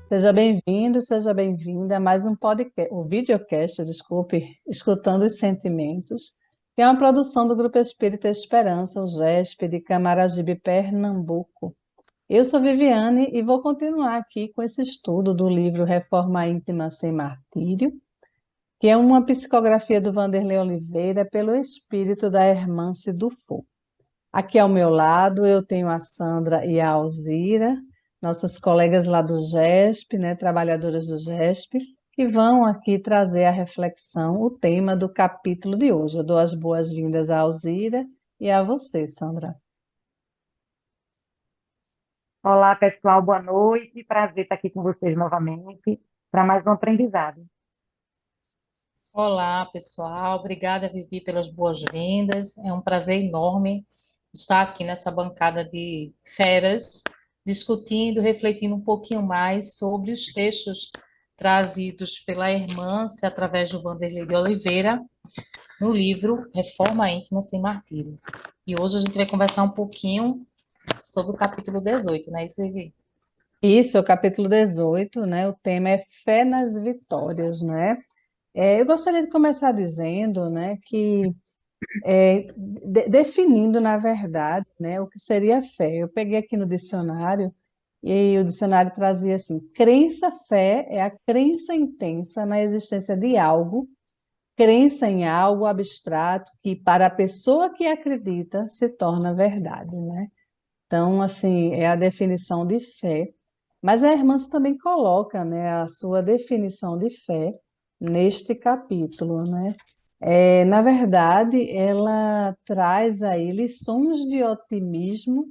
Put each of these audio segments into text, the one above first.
Seja bem-vindo, seja bem-vinda a mais um podcast, o videocast, desculpe, Escutando os Sentimentos, que é uma produção do Grupo Espírita Esperança, o GESP, de Camaragibe, Pernambuco. Eu sou Viviane e vou continuar aqui com esse estudo do livro Reforma Íntima Sem Martírio, que é uma psicografia do Vanderlei Oliveira pelo espírito da Hermance Dufour. Aqui ao meu lado eu tenho a Sandra e a Alzira, nossas colegas lá do GESP, né, trabalhadoras do GESP, que vão aqui trazer a reflexão, o tema do capítulo de hoje. Eu dou as boas-vindas à Alzira e a você, Sandra. Olá, pessoal, boa noite. Prazer estar aqui com vocês novamente para mais um aprendizado. Olá, pessoal. Obrigada, Vivi, pelas boas-vindas. É um prazer enorme estar aqui nessa bancada de feras, discutindo, refletindo um pouquinho mais sobre os textos trazidos pela Hermância através do Vanderlei de Oliveira no livro Reforma Íntima Sem Martírio. E hoje a gente vai conversar um pouquinho sobre o capítulo 18, não é isso, Vivi? Isso, é o capítulo 18, né? O tema é Fé nas Vitórias, né? Eu gostaria de começar dizendo, né, que definindo, na verdade, né, o que seria fé. Eu peguei aqui no dicionário e o dicionário trazia assim: crença-fé é a crença intensa na existência de algo, crença em algo abstrato que, para a pessoa que acredita, se torna verdade, né? Então, assim, é a definição de fé. Mas a irmã também coloca, né, a sua definição de fé neste capítulo, né? Na verdade, ela traz aí lições de otimismo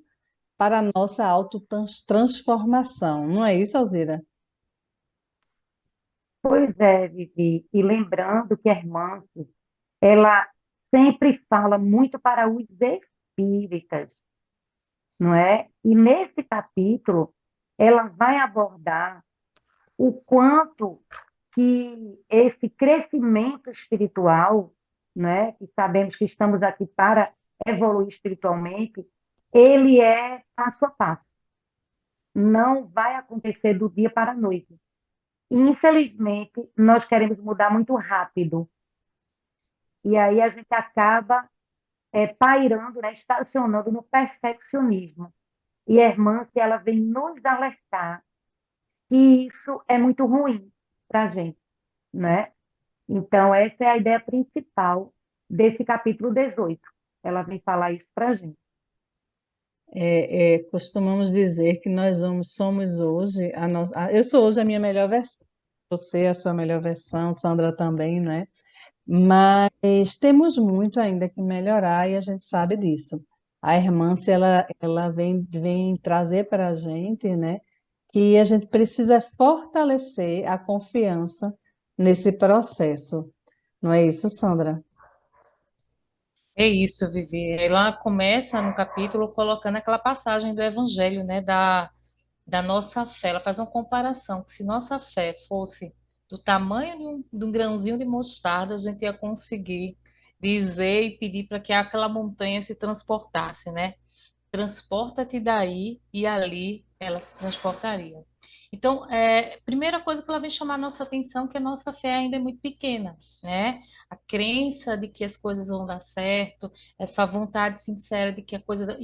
para a nossa autotransformação. Não é isso, Alzira? Pois é, Vivi, e lembrando que a irmã, ela sempre fala muito para os espíritas, não é? E nesse capítulo, ela vai abordar o quanto que esse crescimento espiritual, né, que sabemos que estamos aqui para evoluir espiritualmente, ele é passo a passo. Não vai acontecer do dia para a noite. E, infelizmente, nós queremos mudar muito rápido. E aí a gente acaba pairando, né, estacionando no perfeccionismo. E a irmã, se ela vem nos alertar que isso é muito ruim para a gente, né? Então, essa é a ideia principal desse capítulo 18. Ela vem falar isso para a gente. Costumamos dizer que somos hoje, eu sou hoje a minha melhor versão, você é a sua melhor versão, Sandra também, não é? Mas temos muito ainda que melhorar e a gente sabe disso. A Hermância, ela vem trazer para a gente, né, que a gente precisa fortalecer a confiança nesse processo. Não é isso, Sandra? É isso, Vivi. Ela começa no capítulo colocando aquela passagem do Evangelho, né, da nossa fé. Ela faz uma comparação, que se nossa fé fosse do tamanho de um grãozinho de mostarda, a gente ia conseguir dizer e pedir para que aquela montanha se transportasse, né? Transporta-te daí e ali ela se transportaria. Então, primeira coisa que ela vem chamar a nossa atenção é que a nossa fé ainda é muito pequena, né? A crença de que as coisas vão dar certo, essa vontade sincera de que a coisa...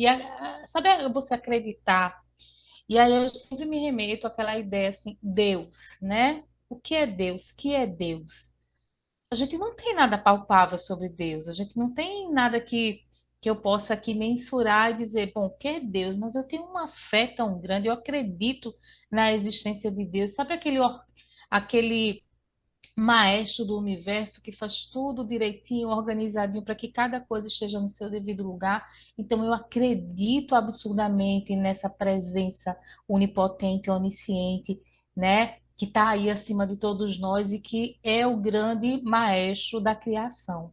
Sabe você acreditar? E aí eu sempre me remeto àquela ideia assim, Deus, né? O que é Deus? O que é Deus? A gente não tem nada palpável sobre Deus, a gente não tem nada que eu possa aqui mensurar e dizer, bom, o que é Deus? Mas eu tenho uma fé tão grande, eu acredito na existência de Deus. Sabe aquele maestro do universo que faz tudo direitinho, organizadinho, para que cada coisa esteja no seu devido lugar? Então eu acredito absurdamente nessa presença onipotente, onisciente, né? Que está aí acima de todos nós e que é o grande maestro da criação.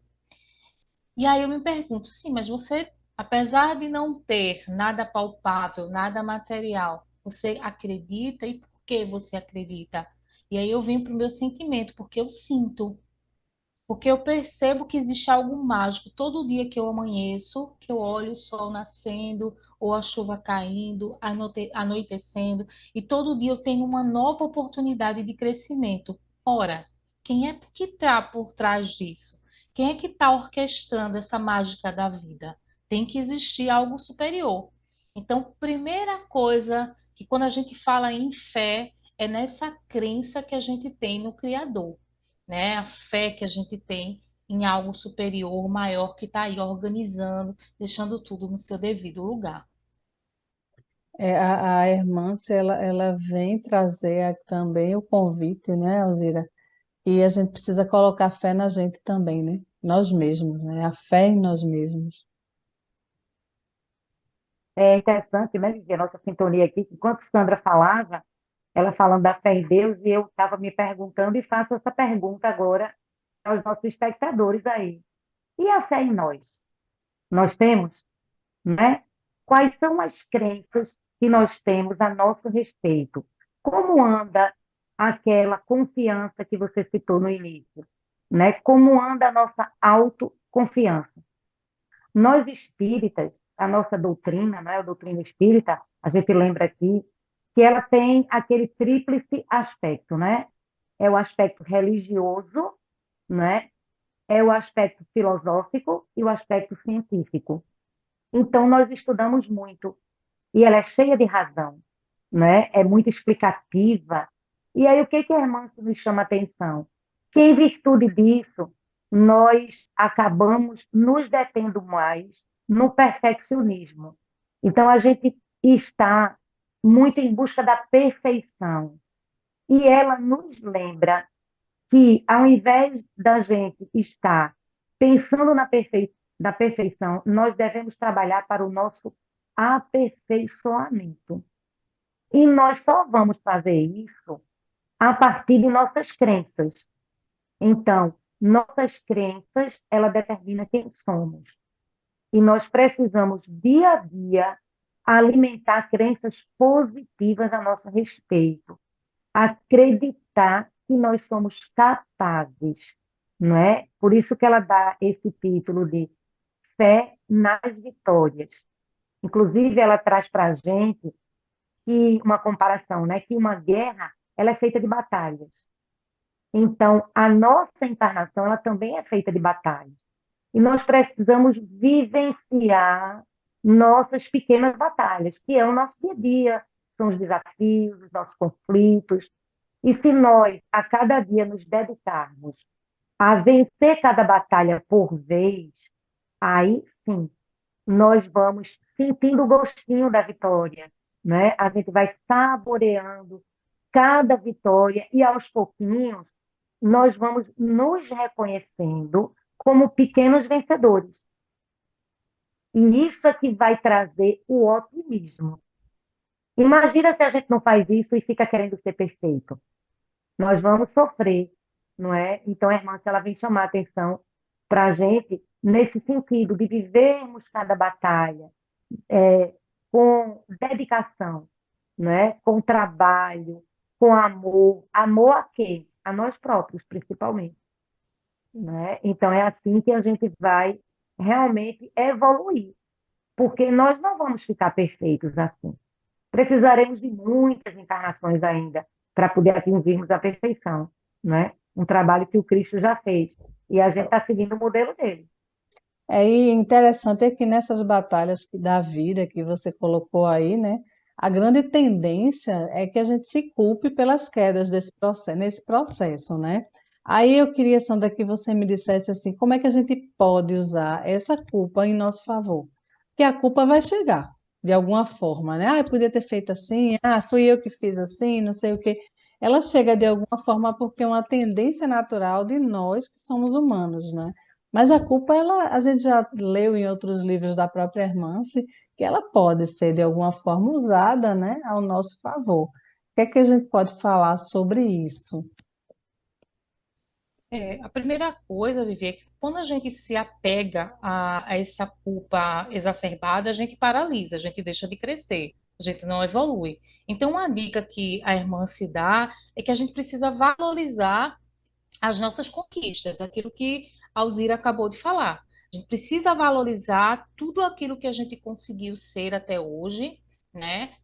E aí eu me pergunto, sim, mas você, apesar de não ter nada palpável, nada material, você acredita e por que você acredita? E aí eu venho para o meu sentimento, porque eu sinto. porque eu percebo que existe algo mágico todo dia que eu amanheço, que eu olho o sol nascendo, ou a chuva caindo, anoitecendo, e todo dia eu tenho uma nova oportunidade de crescimento. Ora, quem é que está por trás disso? Quem é que está orquestrando essa mágica da vida? Tem que existir algo superior. Então, primeira coisa que quando a gente fala em fé, é nessa crença que a gente tem no Criador, né? A fé que a gente tem em algo superior, maior, que está aí organizando, deixando tudo no seu devido lugar. A irmã, se ela vem trazer também o convite, né, Alzira? E a gente precisa colocar fé na gente também, né? Nós mesmos, né? A fé em nós mesmos. É interessante, né, Vivi, a nossa sintonia aqui, que enquanto Sandra falava, ela falando da fé em Deus, e eu estava me perguntando e faço essa pergunta agora aos nossos espectadores aí. E a fé em nós? Nós temos, né? Quais são as crenças que nós temos a nosso respeito? Como anda aquela confiança que você citou no início, né? Como anda a nossa autoconfiança? Nós espíritas, a nossa doutrina, né, a doutrina espírita, a gente lembra aqui que ela tem aquele tríplice aspecto, né? É o aspecto religioso, né? É o aspecto filosófico e o aspecto científico. Então, nós estudamos muito e ela é cheia de razão, né? É muito explicativa. E aí, o que que a irmã nos chama a atenção? Que, em virtude disso, nós acabamos nos detendo mais no perfeccionismo. Então, a gente está muito em busca da perfeição. E ela nos lembra que, ao invés da gente estar pensando na perfeição, nós devemos trabalhar para o nosso aperfeiçoamento. E nós só vamos fazer isso a partir de nossas crenças. Então, nossas crenças, ela determina quem somos. E nós precisamos, dia a dia, alimentar crenças positivas a nosso respeito, acreditar que nós somos capazes, não é? Por isso que ela dá esse título de Fé nas Vitórias. Inclusive, ela traz para a gente que uma comparação, né? Que uma guerra ela é feita de batalhas. Então, a nossa encarnação ela também é feita de batalhas. E nós precisamos vivenciar nossas pequenas batalhas, que é o nosso dia a dia, são os desafios, os nossos conflitos. E se nós, a cada dia, nos dedicarmos a vencer cada batalha por vez, aí sim, nós vamos sentindo o gostinho da vitória, né? A gente vai saboreando cada vitória e aos pouquinhos nós vamos nos reconhecendo como pequenos vencedores. E isso é que vai trazer o otimismo. Imagina se a gente não faz isso e fica querendo ser perfeito. Nós vamos sofrer, não é? Então, a irmã, ela vem chamar a atenção para a gente nesse sentido de vivermos cada batalha com dedicação, né? Com trabalho, com amor. Amor a quê? A nós próprios, principalmente, né? Então, é assim que a gente vai realmente evoluir, porque nós não vamos ficar perfeitos assim. Precisaremos de muitas encarnações ainda para poder atingirmos a perfeição, né? Um trabalho que o Cristo já fez. E a gente está seguindo o modelo dele. E interessante é que nessas batalhas da vida que você colocou aí, né? A grande tendência é que a gente se culpe pelas quedas nesse processo, né? Aí eu queria, Sandra, que você me dissesse assim, como é que a gente pode usar essa culpa em nosso favor? Porque a culpa vai chegar, de alguma forma, né? Ah, eu podia ter feito assim, ah, fui eu que fiz assim, não sei o quê. Ela chega de alguma forma porque é uma tendência natural de nós que somos humanos, né? Mas a culpa, a gente já leu em outros livros da própria Hermance, que ela pode ser de alguma forma usada, né, ao nosso favor. O que é que a gente pode falar sobre isso? A primeira coisa, Vivi, é que quando a gente se apega a essa culpa exacerbada, a gente paralisa, a gente deixa de crescer, a gente não evolui. Então, uma dica que a irmã se dá é que a gente precisa valorizar as nossas conquistas, aquilo que a Alzira acabou de falar. A gente precisa valorizar tudo aquilo que a gente conseguiu ser até hoje, né?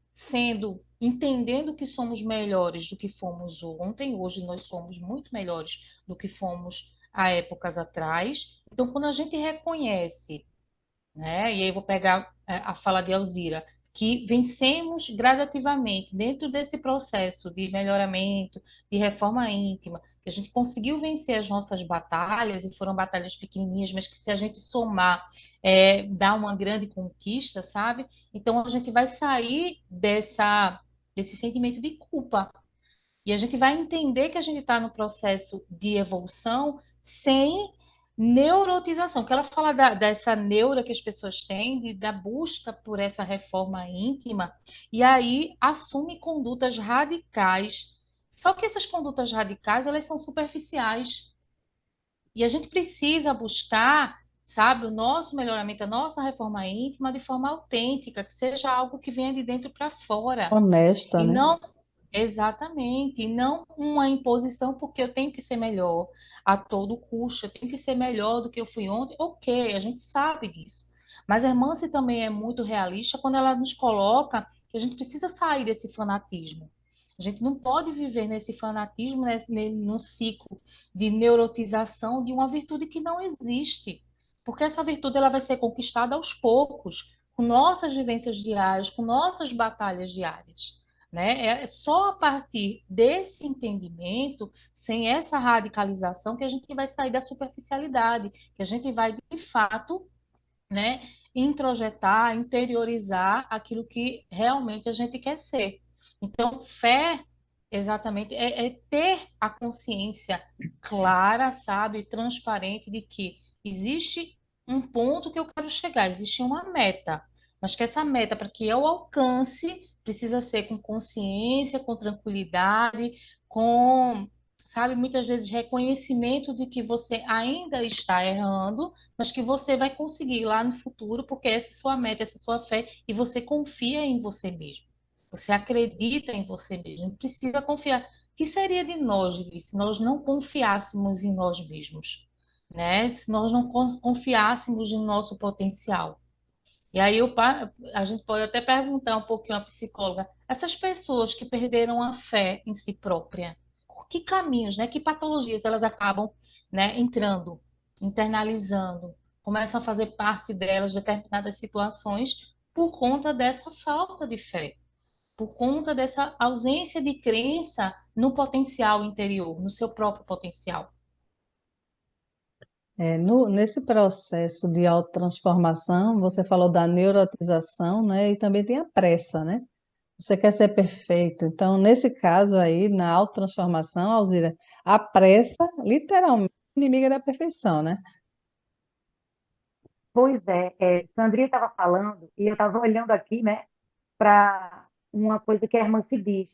Entendendo que somos melhores do que fomos ontem, hoje nós somos muito melhores do que fomos há épocas atrás. Então, quando a gente reconhece, né? E aí eu vou pegar a fala de Alzira, que vencemos gradativamente dentro desse processo de melhoramento, de reforma íntima, que a gente conseguiu vencer as nossas batalhas, e foram batalhas pequenininhas, mas que se a gente somar, dá uma grande conquista, sabe? Então a gente vai sair desse sentimento de culpa, e a gente vai entender que a gente está no processo de evolução sem neurotização, que ela fala dessa neura que as pessoas têm, da busca por essa reforma íntima, e aí assume condutas radicais. Só que essas condutas radicais, elas são superficiais. E a gente precisa buscar, sabe, o nosso melhoramento, a nossa reforma íntima de forma autêntica, que seja algo que venha de dentro para fora. Honesta, E né? não Exatamente, e não uma imposição porque eu tenho que ser melhor a todo custo, eu tenho que ser melhor do que eu fui ontem. Ok, a gente sabe disso. Mas a Hermance também é muito realista quando ela nos coloca que a gente precisa sair desse fanatismo. A gente não pode viver nesse fanatismo, num ciclo de neurotização de uma virtude que não existe. Porque essa virtude ela vai ser conquistada aos poucos, com nossas vivências diárias, com nossas batalhas diárias, né? É só a partir desse entendimento, sem essa radicalização, que a gente vai sair da superficialidade, que a gente vai, de fato, né, introjetar, interiorizar aquilo que realmente a gente quer ser. Então, fé, exatamente, é ter a consciência clara, sabe, transparente de que existe um ponto que eu quero chegar, existe uma meta, mas que essa meta, para que eu alcance, precisa ser com consciência, com tranquilidade, com, sabe, muitas vezes reconhecimento de que você ainda está errando, mas que você vai conseguir lá no futuro, porque essa é sua meta, essa é sua fé, e você confia em você mesmo. Você acredita em você mesmo, não precisa confiar. O que seria de nós, Vivi, se nós não confiássemos em nós mesmos, né? Se nós não confiássemos em nosso potencial. E aí a gente pode até perguntar um pouquinho à psicóloga, essas pessoas que perderam a fé em si própria, por que caminhos, né? Que patologias elas acabam, né, entrando, internalizando, começam a fazer parte delas determinadas situações por conta dessa falta de fé, por conta dessa ausência de crença no potencial interior, no seu próprio potencial. Nesse processo de autotransformação, você falou da neurotização, né? E também tem a pressa, né? Você quer ser perfeito. Então, nesse caso aí, na autotransformação, Alzira, a pressa, literalmente, é inimiga da perfeição, né? Pois Sandrinha estava falando e eu estava olhando aqui, né, para uma coisa que a irmã se diz,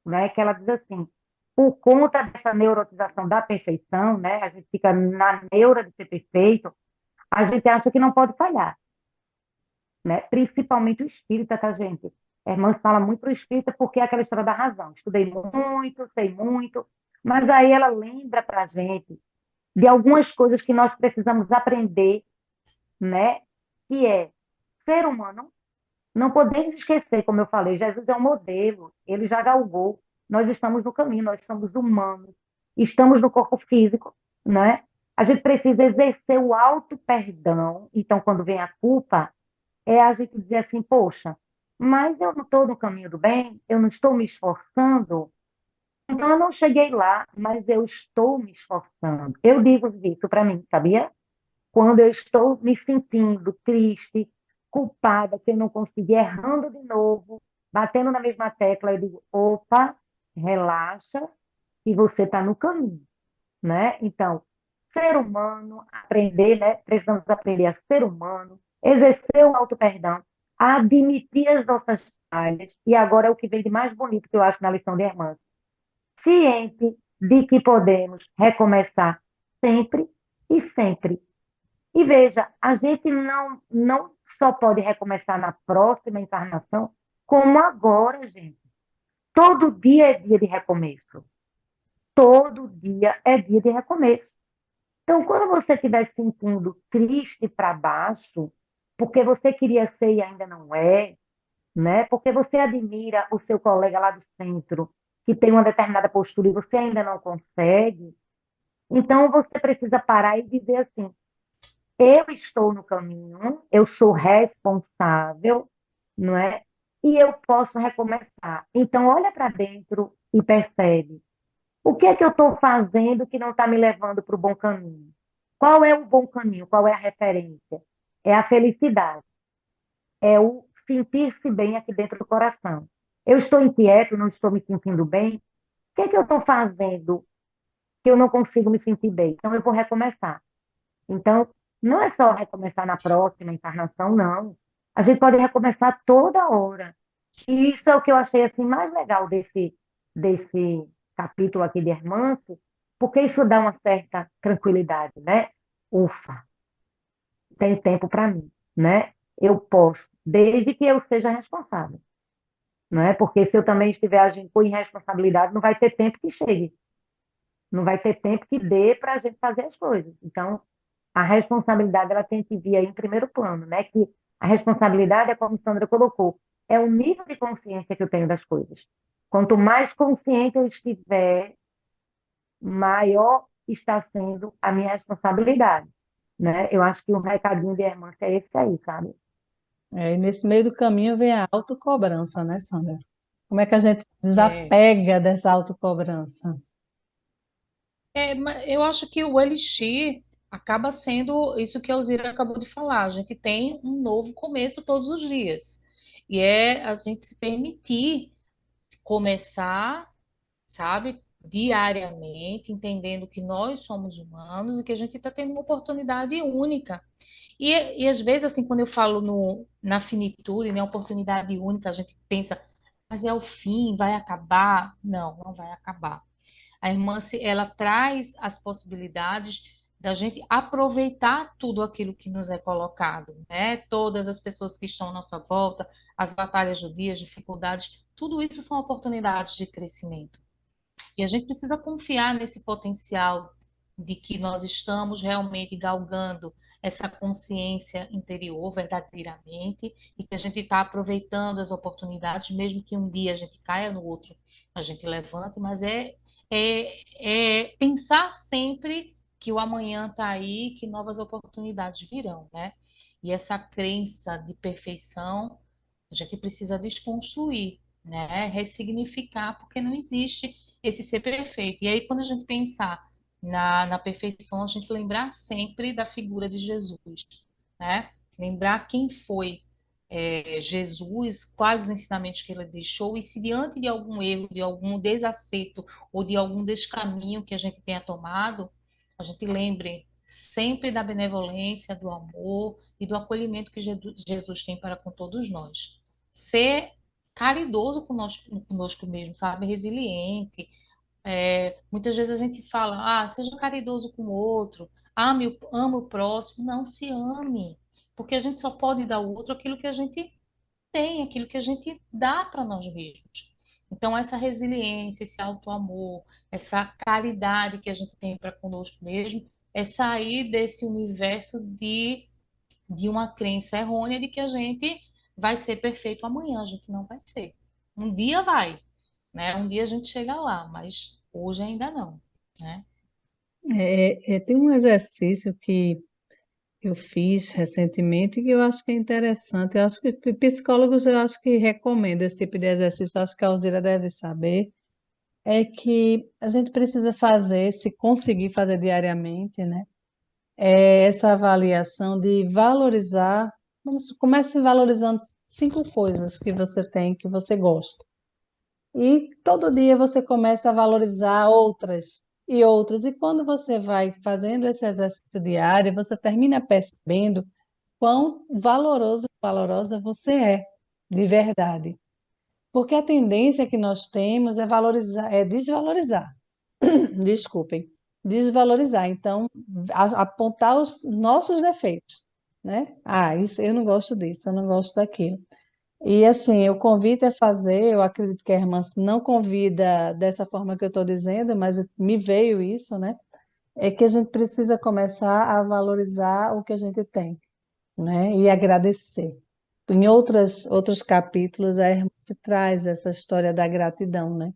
né, que ela diz assim, por conta dessa neurotização da perfeição, né, a gente fica na neura de ser perfeito, a gente acha que não pode falhar, né, principalmente o espírita, tá, gente? A irmã fala muito para o espírita porque é aquela história da razão. Estudei muito, sei muito, mas aí ela lembra para a gente de algumas coisas que nós precisamos aprender, né, que é ser humano. Não podemos esquecer, como eu falei, Jesus é um modelo, ele já galgou, nós estamos no caminho, nós somos humanos, estamos no corpo físico, né? A gente precisa exercer o auto-perdão. Então, quando vem a culpa, é a gente dizer assim, poxa, mas eu não estou no caminho do bem, eu não estou me esforçando, então eu não cheguei lá, mas eu estou me esforçando. Eu digo isso para mim, sabia? Quando eu estou me sentindo triste, culpada, que eu não consegui, errando de novo, batendo na mesma tecla, eu digo, opa, relaxa, e você está no caminho, né? Então, ser humano, aprender, né? Precisamos aprender a ser humano, exercer o auto-perdão, admitir as nossas falhas, e agora é o que vem de mais bonito que eu acho na lição de irmã, ciente de que podemos recomeçar sempre e sempre. E veja, a gente não só pode recomeçar na próxima encarnação, como agora, gente. Todo dia é dia de recomeço. todo dia é dia de recomeço. Então, quando você estiver se sentindo triste para baixo, porque você queria ser e ainda não é, né? Porque você admira o seu colega lá do centro, que tem uma determinada postura e você ainda não consegue, então você precisa parar e dizer assim: eu estou no caminho, eu sou responsável, não é? E eu posso recomeçar. Então, olha para dentro e percebe. O que é que eu estou fazendo que não está me levando para o bom caminho? Qual é o bom caminho? Qual é a referência? É a felicidade, é o sentir-se bem aqui dentro do coração. Eu estou inquieto, não estou me sentindo bem. O que é que eu estou fazendo que eu não consigo me sentir bem? Então, eu vou recomeçar. Então, não é só recomeçar na próxima encarnação, não. A gente pode recomeçar toda hora. E isso é o que eu achei assim mais legal desse capítulo aqui de Hermance, porque isso dá uma certa tranquilidade, né? Ufa, tem tempo para mim, né? Eu posso, desde que eu seja responsável, não é? Porque se eu também estiver agindo com irresponsabilidade, não vai ter tempo que chegue, não vai ter tempo que dê para a gente fazer as coisas. Então, a responsabilidade ela tem que vir aí em primeiro plano, né? Que a responsabilidade é como a Sandra colocou, é o nível de consciência que eu tenho das coisas. Quanto mais consciente eu estiver, maior está sendo a minha responsabilidade, né? Eu acho que o recadinho de irmã é esse aí, sabe? E nesse meio do caminho vem a autocobrança, né, Sandra? Como é que a gente É, desapega dessa autocobrança? eu acho que o Elixir acaba sendo isso que a Alzira acabou de falar. A gente tem um novo começo todos os dias. E é a gente se permitir começar, sabe, diariamente, entendendo que nós somos humanos e que a gente está tendo uma oportunidade única. E às vezes, assim, quando eu falo na finitude, né, oportunidade única, a gente pensa, mas é o fim, vai acabar? Não, não vai acabar. A irmã, ela traz as possibilidades da gente aproveitar tudo aquilo que nos é colocado, né? Todas as pessoas que estão à nossa volta, as batalhas do dia, as dificuldades, tudo isso são oportunidades de crescimento. E a gente precisa confiar nesse potencial de que nós estamos realmente galgando essa consciência interior verdadeiramente e que a gente está aproveitando as oportunidades, mesmo que um dia a gente caia, no outro a gente levante, mas é pensar sempre que o amanhã está aí, que novas oportunidades virão, né? E essa crença de perfeição a gente precisa desconstruir, né? Ressignificar, porque não existe esse ser perfeito. E aí, quando a gente pensar na perfeição, a gente lembrar sempre da figura de Jesus, né? Lembrar quem foi Jesus, quais os ensinamentos que ele deixou, e se diante de algum erro, de algum desacerto ou de algum descaminho que a gente tenha tomado, a gente lembre sempre da benevolência, do amor e do acolhimento que Jesus tem para com todos nós. Ser caridoso conosco mesmo, sabe? Resiliente, muitas vezes a gente fala, seja caridoso com o outro, ame o próximo. Não, se ame, porque a gente só pode dar ao outro aquilo que a gente tem, aquilo que a gente dá para nós mesmos. Então, essa resiliência, esse auto-amor, essa caridade que a gente tem para conosco mesmo, é sair desse universo de uma crença errônea de que a gente vai ser perfeito amanhã. A gente não vai ser. Um dia vai, né? Um dia a gente chega lá, mas hoje ainda não, né? Tem um exercício que eu fiz recentemente que eu acho que é interessante. Eu acho que psicólogos eu acho que recomendam esse tipo de exercício. Eu acho que a Alzira deve saber. É que a gente precisa fazer, se conseguir fazer diariamente, né? É essa avaliação de valorizar. Comece valorizando 5 coisas que você tem, que você gosta. E todo dia você começa a valorizar outras e outras. E quando você vai fazendo esse exercício diário, você termina percebendo quão valorosa você é, de verdade. Porque a tendência que nós temos é valorizar, é desvalorizar. Desculpem, desvalorizar. Então, apontar os nossos defeitos, né? Isso, eu não gosto disso, eu não gosto daquilo. E assim, o convite é fazer, eu acredito que a irmã não convida dessa forma que eu estou dizendo, mas me veio isso, né? É que a gente precisa começar a valorizar o que a gente tem, né? E agradecer. Em outros capítulos, a irmã te traz essa história da gratidão, né?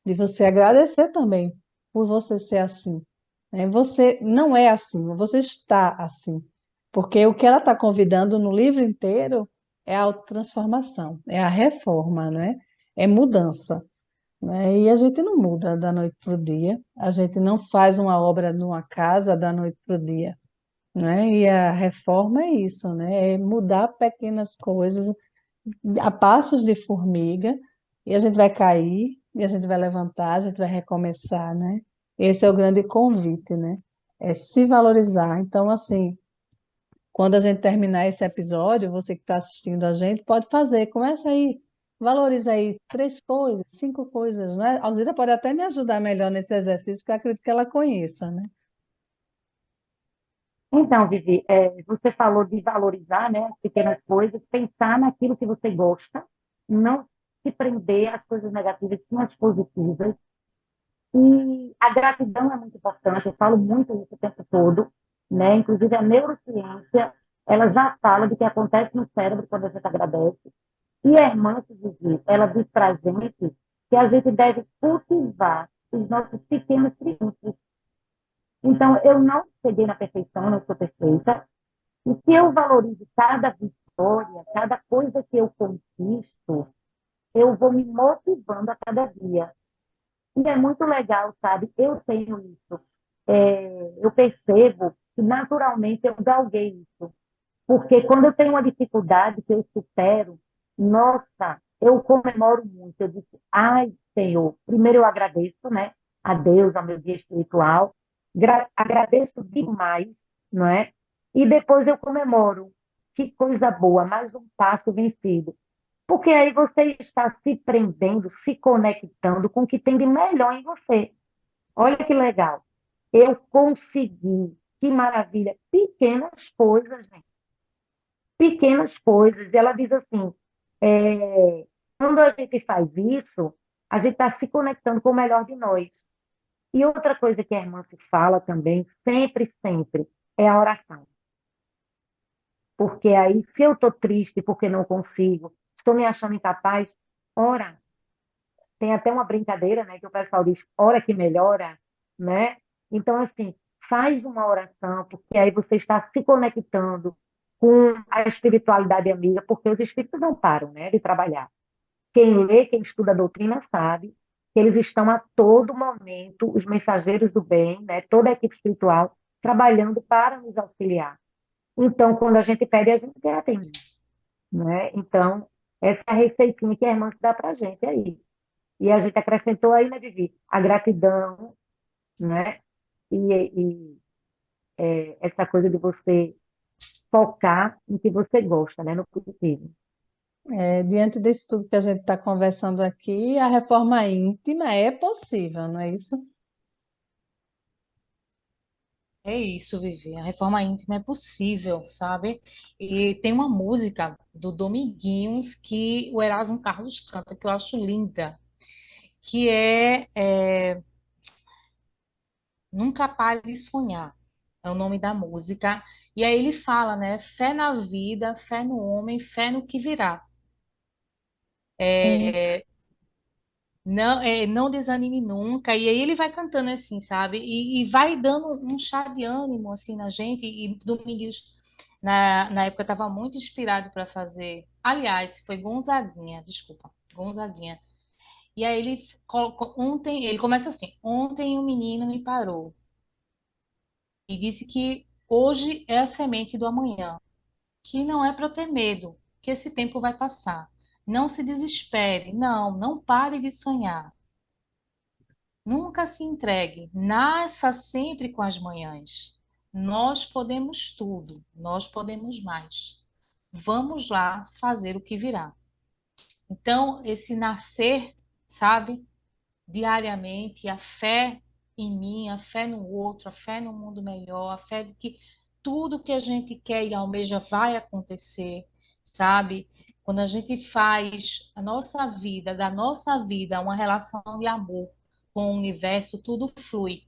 De você agradecer também por você ser assim, né? Você não é assim, você está assim. Porque o que ela está convidando no livro inteiro é a autotransformação, é a reforma, né? É mudança, né? E a gente não muda da noite para o dia, a gente não faz uma obra numa casa da noite para o dia, né? E a reforma é isso, né? É mudar pequenas coisas a passos de formiga, e a gente vai cair, e a gente vai levantar, a gente vai recomeçar, né? Esse é o grande convite, né? É se valorizar. Então, assim, quando a gente terminar esse episódio, você que está assistindo a gente, pode fazer, começa aí, valoriza aí três coisas, cinco coisas, né? A Alzira pode até me ajudar melhor nesse exercício, que eu acredito que ela conheça, né? Então, Vivi, você falou de valorizar, né, as pequenas coisas, pensar naquilo que você gosta, não se prender às coisas negativas, sim às positivas. E a gratidão é muito importante, eu falo muito isso o tempo todo, né? Inclusive a neurociência, ela já fala do que acontece no cérebro quando a gente agradece. E a irmã Vivi, ela diz para a gente que a gente deve cultivar os nossos pequenos triunfos. Então, eu não cheguei na perfeição, não sou perfeita, e se eu valorizo cada vitória, cada coisa que eu conquisto, eu vou me motivando a cada dia. E é muito legal, sabe? Eu tenho isso. Eu percebo que naturalmente eu galguei isso. Porque quando eu tenho uma dificuldade que eu supero, nossa, eu comemoro muito. Eu disse, ai, Senhor, primeiro eu agradeço, né? A Deus, ao meu dia espiritual. Agradeço demais, não é? E depois eu comemoro. Que coisa boa, mais um passo vencido. Porque aí você está se prendendo, se conectando com o que tem de melhor em você. Olha que legal. Eu consegui. Que maravilha. Pequenas coisas, gente. Pequenas coisas. E ela diz assim: quando a gente faz isso, a gente está se conectando com o melhor de nós. E outra coisa que a irmã se fala também, sempre, sempre, é a oração. Porque aí, se eu estou triste porque não consigo, estou me achando incapaz, ora. Tem até uma brincadeira, né, que o pessoal diz, ora que melhora, né? Então, assim, faz uma oração, porque aí você está se conectando com a espiritualidade amiga, porque os espíritos não param, né, de trabalhar. Quem lê, quem estuda a doutrina sabe que eles estão a todo momento, os mensageiros do bem, né, toda a equipe espiritual, trabalhando para nos auxiliar. Então, quando a gente pede, a gente é atendido, né? Então, essa é a receitinha que a irmã dá para a gente aí. E a gente acrescentou aí, né, Vivi, a gratidão, né? E essa coisa de você focar em que você gosta, né, no positivo. Diante disso tudo que a gente está conversando aqui, a reforma íntima é possível, não é isso? É isso, Vivi. A reforma íntima é possível, sabe? E tem uma música do Dominguinhos que o Erasmo Carlos canta, que eu acho linda, que é Nunca Pare de Sonhar. É o nome da música. E aí ele fala, né? Fé na vida, fé no homem, fé no que virá. Sim. Não, não desanime nunca. E aí ele vai cantando assim, sabe? E vai dando um chá de ânimo assim na gente. E Domingues, na época, estava muito inspirado para fazer. Aliás, foi Gonzaguinha, desculpa, Gonzaguinha. E aí ontem, ele começa assim: Ontem um menino me parou e disse que hoje é a semente do amanhã, que não é para ter medo, que esse tempo vai passar. Não se desespere, não pare de sonhar. Nunca se entregue, nasça sempre com as manhãs. Nós podemos tudo, nós podemos mais. Vamos lá fazer o que virá. Então, esse nascer, sabe, diariamente, a fé em mim, a fé no outro, a fé no mundo melhor, a fé de que tudo que a gente quer e almeja vai acontecer, sabe? Quando a gente faz a nossa vida, da nossa vida, uma relação de amor com o universo, tudo flui.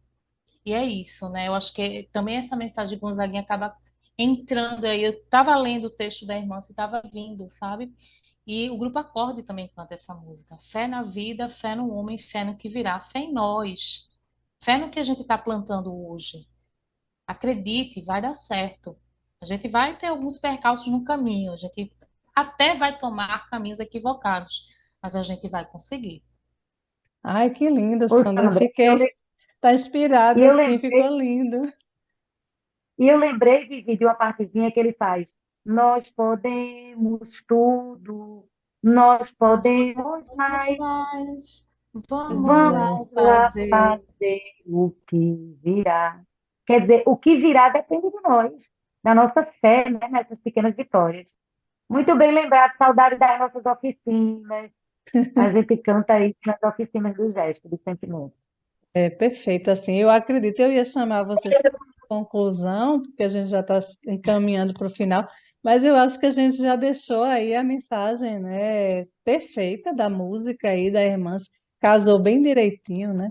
E é isso, né? Eu acho que também essa mensagem de Gonzaguinha acaba entrando aí. Eu estava lendo o texto da irmã, você estava vindo, sabe? E o grupo Acorde também canta essa música. Fé na vida, fé no homem, fé no que virá, fé em nós. Fé no que a gente está plantando hoje. Acredite, vai dar certo. A gente vai ter alguns percalços no caminho, a gente até vai tomar caminhos equivocados, mas a gente vai conseguir. Ai, que lindo, Ô, Sandra. Sandra, Tá inspirada, eu assim, lembrei, ficou lindo. e eu lembrei, Vivi, de uma partezinha que ele faz. Nós podemos tudo, nós Nós podemos vamos mais, mais, vamos Pois lá é. vamos lá fazer. fazer o que virá. Quer dizer, o que virá depende de nós, da nossa fé, né, nessas pequenas vitórias. Muito bem lembrado, saudade das nossas oficinas. A gente canta isso nas oficinas do gesto, do sentimento. É perfeito, assim, eu acredito, eu ia chamar vocês para conclusão, porque a gente já está encaminhando para o final, mas eu acho que a gente já deixou aí a mensagem, né, perfeita da música aí da Irmãs, casou bem direitinho, né,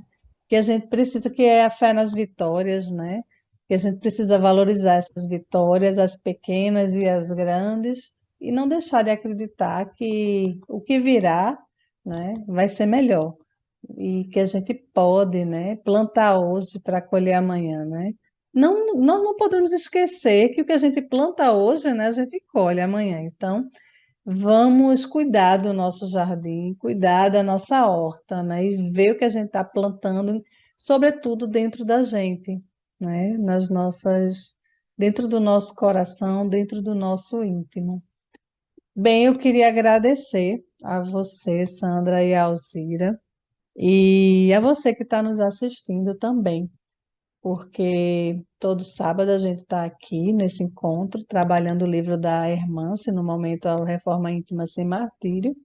que a gente precisa, que é a fé nas vitórias, né, que a gente precisa valorizar essas vitórias, as pequenas e as grandes, e não deixar de acreditar que o que virá, né, vai ser melhor e que a gente pode, né, plantar hoje para colher amanhã, né? Não podemos esquecer que o que a gente planta hoje, né, a gente colhe amanhã. Então, vamos cuidar do nosso jardim, cuidar da nossa horta, né, e ver o que a gente está plantando, sobretudo dentro da gente, né, dentro do nosso coração, dentro do nosso íntimo. Bem, eu queria agradecer a você, Sandra e a Alzira. E a você que está nos assistindo também, porque todo sábado a gente está aqui nesse encontro, trabalhando o livro da Hermance, no momento a Reforma Íntima Sem Martírio,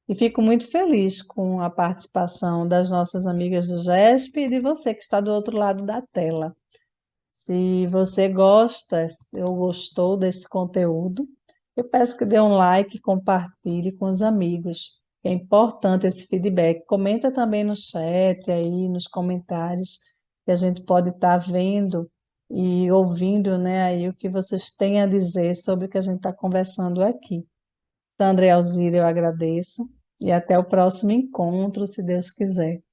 e fico muito feliz com a participação das nossas amigas do GESP e de você que está do outro lado da tela. Se você gosta ou gostou desse conteúdo, eu peço que dê um like, compartilhe com os amigos. É importante esse feedback. Comenta também no chat aí, nos comentários, que a gente pode estar vendo e ouvindo, né, aí o que vocês têm a dizer sobre o que a gente está conversando aqui. Sandra e Alzira, eu agradeço e até o próximo encontro, se Deus quiser.